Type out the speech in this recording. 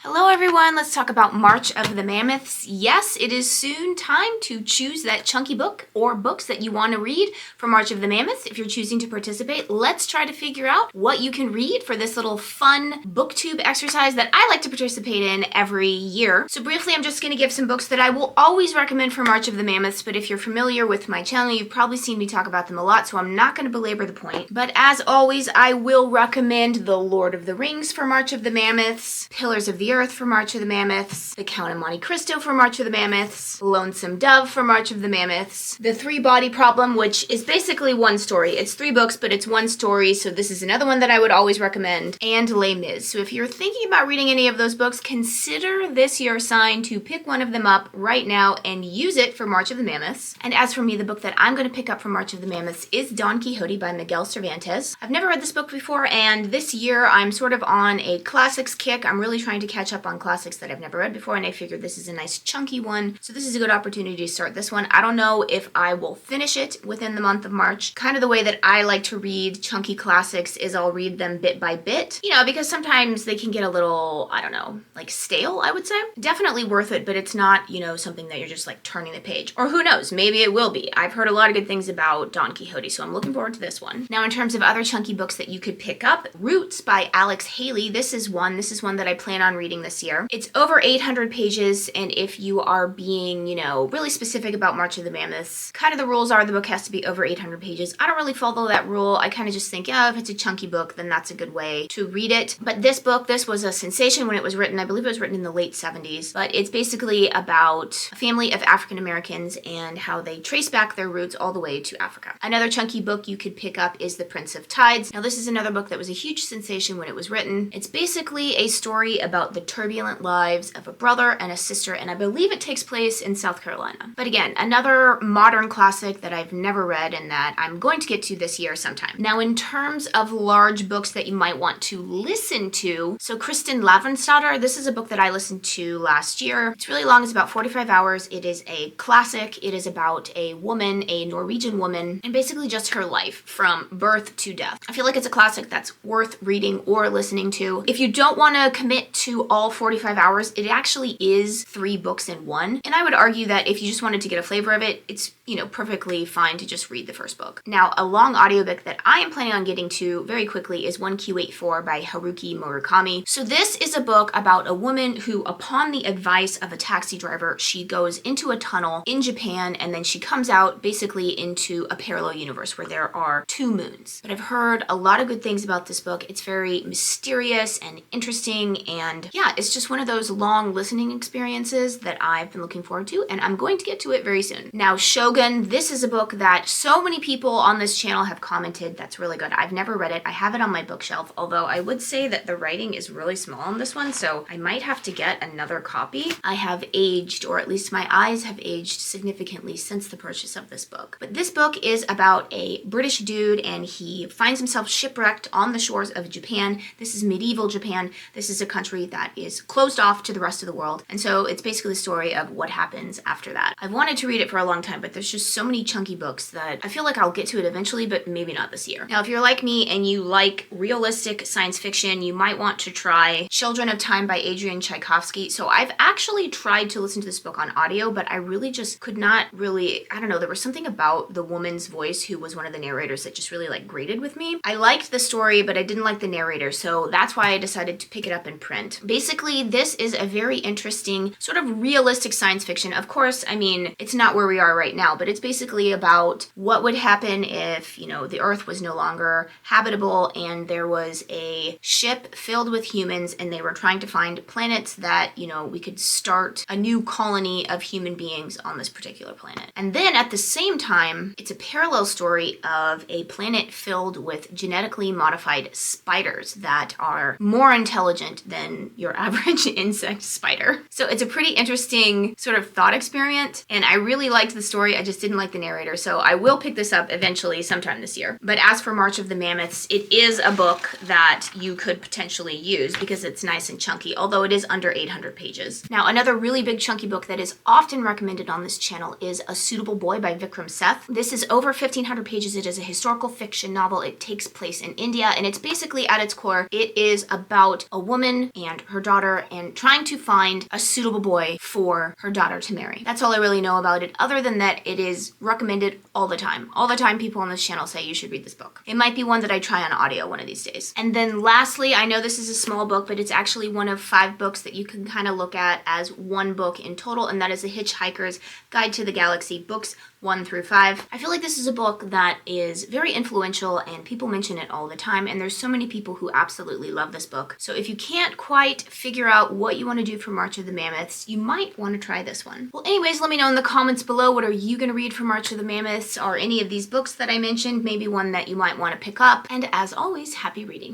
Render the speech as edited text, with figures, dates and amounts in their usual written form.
Hello everyone, let's talk about March of the Mammoths. Yes, it is soon time to choose that chunky book or books that you want to read for March of the Mammoths. If you're choosing to participate, let's try to figure out what you can read for this little fun booktube exercise that I like to participate in every year. So briefly, I'm just going to give some books that I will always recommend for March of the Mammoths, but if you're familiar with my channel, you've probably seen me talk about them a lot, so I'm not going to belabor the point. But as always, I will recommend The Lord of the Rings for March of the Mammoths, Pillars of the Earth for March of the Mammoths, The Count of Monte Cristo for March of the Mammoths, Lonesome Dove for March of the Mammoths, The Three Body Problem, which is basically one story. It's 3 books, but it's one story, so this is another one that I would always recommend, and Les Mis. So if you're thinking about reading any of those books, consider this your sign to pick one of them up right now and use it for March of the Mammoths. And as for me, the book that I'm going to pick up for March of the Mammoths is Don Quixote by Miguel Cervantes. I've never read this book before, and this year I'm sort of on a classics kick. I'm really trying to catch up on classics that I've never read before, and I figured this is a nice chunky one, so this is a good opportunity to start this one. I don't know if I will finish it within the month of March. Kind of the way that I like to read chunky classics is I'll read them bit by bit, because sometimes they can get a little, I don't know, like stale, I would say. Definitely worth it, but it's not, something that you're just like turning the page. Or who knows, maybe it will be. I've heard a lot of good things about Don Quixote, so I'm looking forward to this one. Now, in terms of other chunky books that you could pick up, Roots by Alex Haley. This is one that I plan on reading this year. It's over 800 pages, and if you are being, really specific about March of the Mammoths, kind of the rules are the book has to be over 800 pages. I don't really follow that rule. I kind of just think, if it's a chunky book, then that's a good way to read it. But this book, this was a sensation when it was written. I believe it was written in the late 70s, but it's basically about a family of African Americans and how they trace back their roots all the way to Africa. Another chunky book you could pick up is The Prince of Tides. Now, this is another book that was a huge sensation when it was written. It's basically a story about the turbulent lives of a brother and a sister, and I believe it takes place in South Carolina. But again, another modern classic that I've never read and that I'm going to get to this year sometime. Now, in terms of large books that you might want to listen to, so Kristen Lavransdatter, this is a book that I listened to last year. It's really long, it's about 45 hours. It is a classic. It is about a woman, a Norwegian woman, and basically just her life from birth to death. I feel like it's a classic that's worth reading or listening to. If you don't want to commit to all 45 hours, it actually is 3 books in one. And I would argue that if you just wanted to get a flavor of it, it's, perfectly fine to just read the first book. Now, a long audiobook that I am planning on getting to very quickly is 1Q84 by Haruki Murakami. So this is a book about a woman who, upon the advice of a taxi driver, she goes into a tunnel in Japan, and then she comes out basically into a parallel universe where there are 2 moons. But I've heard a lot of good things about this book. It's very mysterious and interesting, and yeah, it's just one of those long listening experiences that I've been looking forward to, and I'm going to get to it very soon. Now, Shogun, this is a book that so many people on this channel have commented that's really good. I've never read it. I have it on my bookshelf, although I would say that the writing is really small on this one, so I might have to get another copy. I have aged, or at least my eyes have aged significantly since the purchase of this book. But this book is about a British dude, and he finds himself shipwrecked on the shores of Japan. This is medieval Japan. This is a country that is closed off to the rest of the world, and so it's basically the story of what happens after that. I've wanted to read it for a long time, but there's just so many chunky books that I feel like I'll get to it eventually, but maybe not this year. Now, if you're like me and you like realistic science fiction, you might want to try Children of Time by Adrian Tchaikovsky. So I've actually tried to listen to this book on audio, but I really just could not really, I don't know, there was something about the woman's voice who was one of the narrators that just really grated with me. I liked the story, but I didn't like the narrator, so that's why I decided to pick it up in print. Basically, this is a very interesting sort of realistic science fiction. Of course, it's not where we are right now, but it's basically about what would happen if, the Earth was no longer habitable and there was a ship filled with humans and they were trying to find planets that, we could start a new colony of human beings on this particular planet. And then at the same time, it's a parallel story of a planet filled with genetically modified spiders that are more intelligent than your average insect spider. So it's a pretty interesting sort of thought experiment, and I really liked the story. I just didn't like the narrator, so I will pick this up eventually sometime this year. But as for March of the Mammoths, it is a book that you could potentially use because it's nice and chunky, although it is under 800 pages. Now, another really big chunky book that is often recommended on this channel is A Suitable Boy by Vikram Seth. This is over 1,500 pages. It is a historical fiction novel. It takes place in India, and it's basically at its core, it is about a woman and her daughter and trying to find a suitable boy for her daughter to marry. That's all I really know about it. Other than that, it is recommended all the time. All the time people on this channel say you should read this book. It might be one that I try on audio one of these days. And then lastly, I know this is a small book, but it's actually one of 5 books that you can kind of look at as one book in total, and that is The Hitchhiker's Guide to the Galaxy, books 1 through 5. I feel like this is a book that is very influential and people mention it all the time, and there's so many people who absolutely love this book. So if you can't quite figure out what you want to do for March of the Mammoths, you might want to try this one. Well, anyways, let me know in the comments below, what are you going to read for March of the Mammoths? Are any of these books that I mentioned maybe one that you might want to pick up? And as always, happy reading.